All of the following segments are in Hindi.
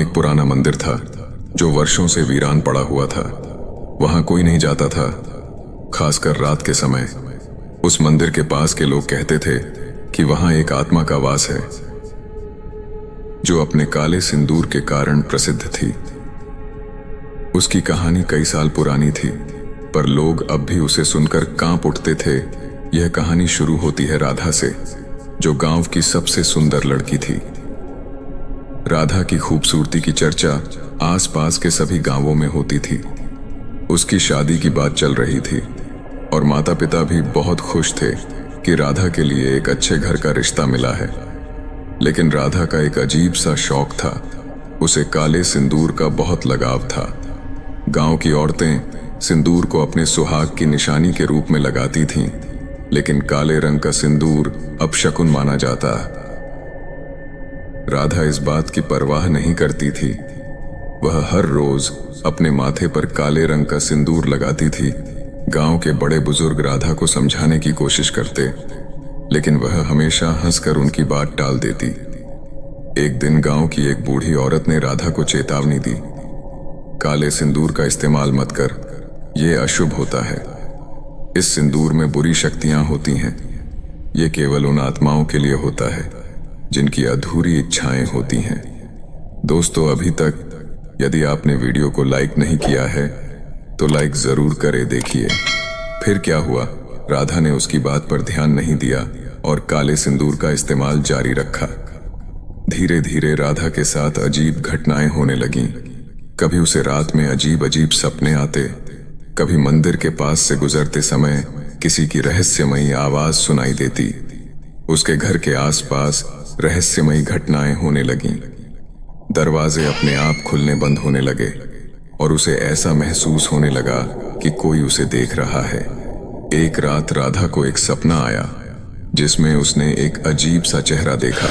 एक पुराना मंदिर था जो वर्षों से वीरान पड़ा हुआ था। वहां कोई नहीं जाता था, खासकर रात के समय। उस मंदिर के पास के लोग कहते थे कि वहां एक आत्मा का वास है जो अपने काले सिंदूर के कारण प्रसिद्ध थी। उसकी कहानी कई साल पुरानी थी, पर लोग अब भी उसे सुनकर कांप उठते थे। यह कहानी शुरू होती है राधा से, जो गांव की सबसे सुंदर लड़की थी। राधा की खूबसूरती की चर्चा आसपास के सभी गांवों में होती थी। उसकी शादी की बात चल रही थी और माता पिता भी बहुत खुश थे कि राधा के लिए एक अच्छे घर का रिश्ता मिला है। लेकिन राधा का एक अजीब सा शौक था। उसे काले सिंदूर का बहुत लगाव था। गांव की औरतें सिंदूर को अपने सुहाग की निशानी के रूप में लगाती थीं, लेकिन काले रंग का सिंदूर अपशकुन माना जाता। राधा इस बात की परवाह नहीं करती थी। वह हर रोज अपने माथे पर काले रंग का सिंदूर लगाती थी। गांव के बड़े बुजुर्ग राधा को समझाने की कोशिश करते, लेकिन वह हमेशा हंसकर उनकी बात टाल देती। एक दिन गांव की एक बूढ़ी औरत ने राधा को चेतावनी दी, काले सिंदूर का इस्तेमाल मत कर, यह अशुभ होता है। इस सिंदूर में बुरी शक्तियां होती हैं। यह केवल उन आत्माओं के लिए होता है जिनकी अधूरी इच्छाएं होती हैं। दोस्तों, अभी तक यदि आपने वीडियो को लाइक नहीं किया है तो लाइक जरूर करें। देखिए फिर क्या हुआ। राधा ने उसकी बात पर ध्यान नहीं दिया और काले सिंदूर का इस्तेमाल जारी रखा। धीरे धीरे राधा के साथ अजीब घटनाएं होने लगीं। कभी उसे रात में अजीब अजीब सपने आते, कभी मंदिर के पास से गुजरते समय किसी की रहस्यमयी आवाज सुनाई देती। उसके घर के आसपास रहस्यमयी घटनाएं होने लगीं। दरवाजे अपने आप खुलने बंद होने लगे और उसे ऐसा महसूस होने लगा कि कोई उसे देख रहा है। एक रात राधा को एक सपना आया जिसमें उसने एक अजीब सा चेहरा देखा।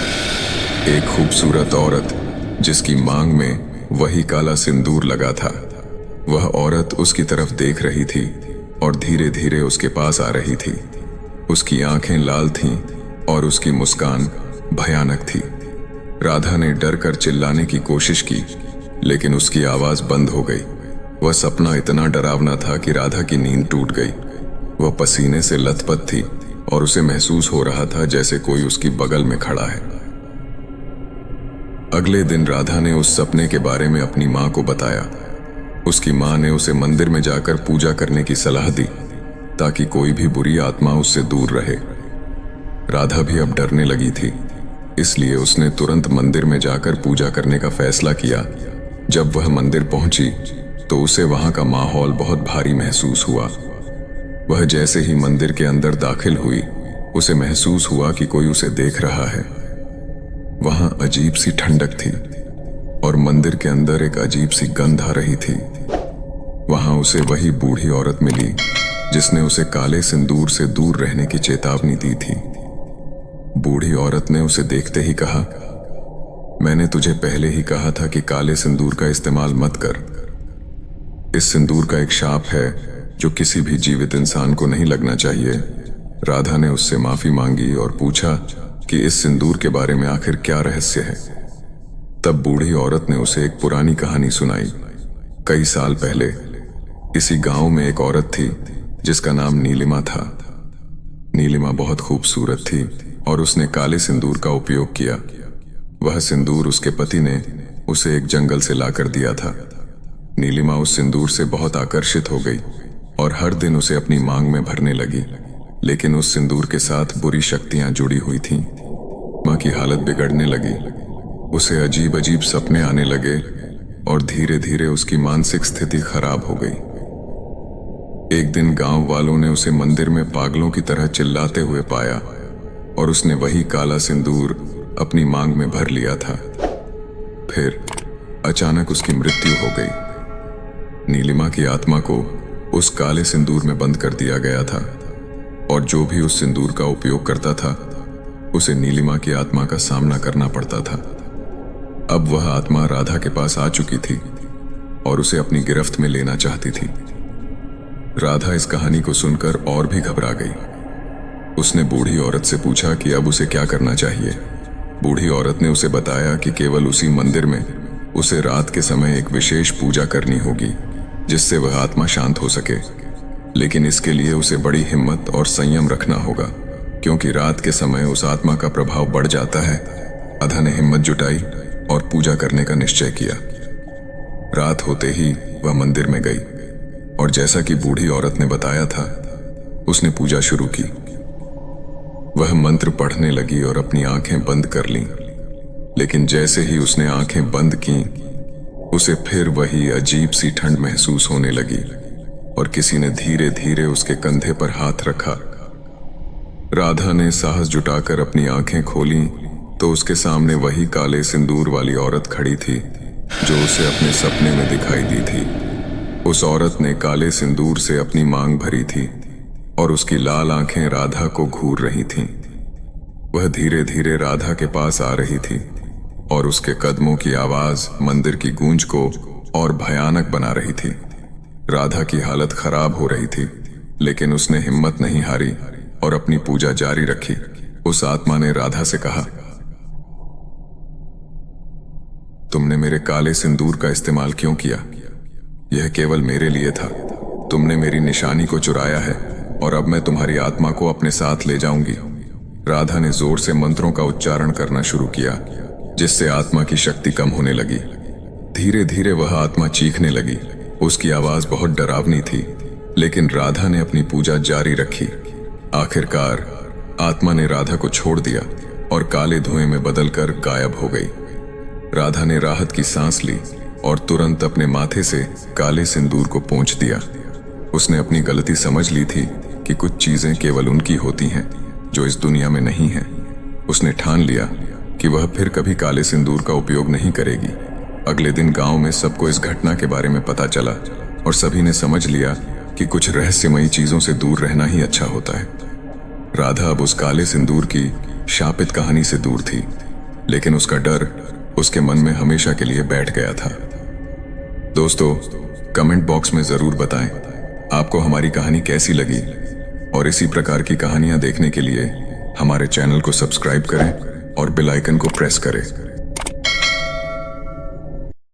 एक खूबसूरत औरत जिसकी मांग में वही काला सिंदूर लगा था। वह औरत उसकी तरफ देख रही थी और धीरे धीरे उसके पास आ रही थी। उसकी आंखें लाल थीं और उसकी मुस्कान भयानक थी। राधा ने डर कर चिल्लाने की कोशिश की, लेकिन उसकी आवाज बंद हो गई। वह सपना इतना डरावना था कि राधा की नींद टूट गई। वह पसीने से लथपथ थी और उसे महसूस हो रहा था जैसे कोई उसकी बगल में खड़ा है। अगले दिन राधा ने उस सपने के बारे में अपनी मां को बताया। उसकी मां ने उसे मंदिर में जाकर पूजा करने की सलाह दी ताकि कोई भी बुरी आत्मा उससे दूर रहे। राधा भी अब डरने लगी थी, इसलिए उसने तुरंत मंदिर में जाकर पूजा करने का फैसला किया। जब वह मंदिर पहुंची तो उसे वहां का माहौल बहुत भारी महसूस हुआ। वह जैसे ही मंदिर के अंदर दाखिल हुई, उसे महसूस हुआ कि कोई उसे देख रहा है। वहां अजीब सी ठंडक थी और मंदिर के अंदर एक अजीब सी गंध आ रही थी। वहां उसे वही बूढ़ी औरत मिली जिसने उसे काले सिंदूर से दूर रहने की चेतावनी दी थी। बूढ़ी औरत ने उसे देखते ही कहा, मैंने तुझे पहले ही कहा था कि काले सिंदूर का इस्तेमाल मत कर। इस सिंदूर का एक शाप है जो किसी भी जीवित इंसान को नहीं लगना चाहिए। राधा ने उससे माफी मांगी और पूछा कि इस सिंदूर के बारे में आखिर क्या रहस्य है। तब बूढ़ी औरत ने उसे एक पुरानी कहानी सुनाई। कई साल पहले इसी गांव में एक औरत थी जिसका नाम नीलिमा था। नीलिमा बहुत खूबसूरत थी और उसने काले सिंदूर का उपयोग किया। वह सिंदूर उसके पति ने उसे एक जंगल से लाकर दिया था। नीलिमा उस सिंदूर से बहुत आकर्षित हो गई और हर दिन उसे अपनी मांग में भरने लगी। लेकिन उस सिंदूर के साथ बुरी शक्तियां जुड़ी हुई थीं। मां की हालत बिगड़ने लगी। उसे अजीब अजीब सपने आने लगे और धीरे धीरे उसकी मानसिक स्थिति खराब हो गई। एक दिन गांव वालों ने उसे मंदिर में पागलों की तरह चिल्लाते हुए पाया और उसने वही काला सिंदूर अपनी मांग में भर लिया था। फिर अचानक उसकी मृत्यु हो गई। नीलिमा की आत्मा को उस काले सिंदूर में बंद कर दिया गया था और जो भी उस सिंदूर का उपयोग करता था उसे नीलिमा की आत्मा का सामना करना पड़ता था। अब वह आत्मा राधा के पास आ चुकी थी और उसे अपनी गिरफ्त में लेना चाहती थी। राधा इस कहानी को सुनकर और भी घबरा गई। उसने बूढ़ी औरत से पूछा कि अब उसे क्या करना चाहिए। बूढ़ी औरत ने उसे बताया कि केवल उसी मंदिर में उसे रात के समय एक विशेष पूजा करनी होगी जिससे वह आत्मा शांत हो सके। लेकिन इसके लिए उसे बड़ी हिम्मत और संयम रखना होगा, क्योंकि रात के समय उस आत्मा का प्रभाव बढ़ जाता है। राधा ने हिम्मत जुटाई और पूजा करने का निश्चय किया। रात होते ही वह मंदिर में गई और जैसा कि बूढ़ी औरत ने बताया था, उसने पूजा शुरू की। वह मंत्र पढ़ने लगी और अपनी आंखें बंद कर लीं। लेकिन जैसे ही उसने आंखें बंद की, उसे फिर वही अजीब सी ठंड महसूस होने लगी और किसी ने धीरे धीरे उसके कंधे पर हाथ रखा। राधा ने साहस जुटाकर अपनी आंखें खोलीं तो उसके सामने वही काले सिंदूर वाली औरत खड़ी थी जो उसे अपने सपने में दिखाई दी थी। उस औरत ने काले सिंदूर से अपनी मांग भरी थी और उसकी लाल आंखें राधा को घूर रही थीं। वह धीरे धीरे राधा के पास आ रही थी और उसके कदमों की आवाज मंदिर की गूंज को और भयानक बना रही थी। राधा की हालत खराब हो रही थी, लेकिन उसने हिम्मत नहीं हारी और अपनी पूजा जारी रखी। उस आत्मा ने राधा से कहा, तुमने मेरे काले सिंदूर का इस्तेमाल क्यों किया? यह केवल मेरे लिए था। तुमने मेरी निशानी को चुराया है और अब मैं तुम्हारी आत्मा को अपने साथ ले जाऊंगी। राधा ने जोर से मंत्रों का उच्चारण करना शुरू किया, जिससे आत्मा की शक्ति कम होने लगी। धीरे धीरे वह आत्मा चीखने लगी। उसकी आवाज बहुत डरावनी थी, लेकिन राधा ने अपनी पूजा जारी रखी। आखिरकार आत्मा ने राधा को छोड़ दिया और काले धुएं में बदलकर गायब हो गई। राधा ने राहत की सांस ली और तुरंत अपने माथे से काले सिंदूर को पोंछ दिया। उसने अपनी गलती समझ ली थी कि कुछ चीजें केवल उनकी होती हैं जो इस दुनिया में नहीं हैं। उसने ठान लिया कि वह फिर कभी काले सिंदूर का उपयोग नहीं करेगी। अगले दिन गांव में सबको इस घटना के बारे में पता चला और सभी ने समझ लिया कि कुछ रहस्यमयी चीजों से दूर रहना ही अच्छा होता है। राधा अब उस काले सिंदूर की शापित कहानी से दूर थी, लेकिन उसका डर उसके मन में हमेशा के लिए बैठ गया था। दोस्तों, कमेंट बॉक्स में जरूर बताएं आपको हमारी कहानी कैसी लगी, और इसी प्रकार की कहानियां देखने के लिए हमारे चैनल को सब्सक्राइब करें और बेल आइकन को प्रेस करें।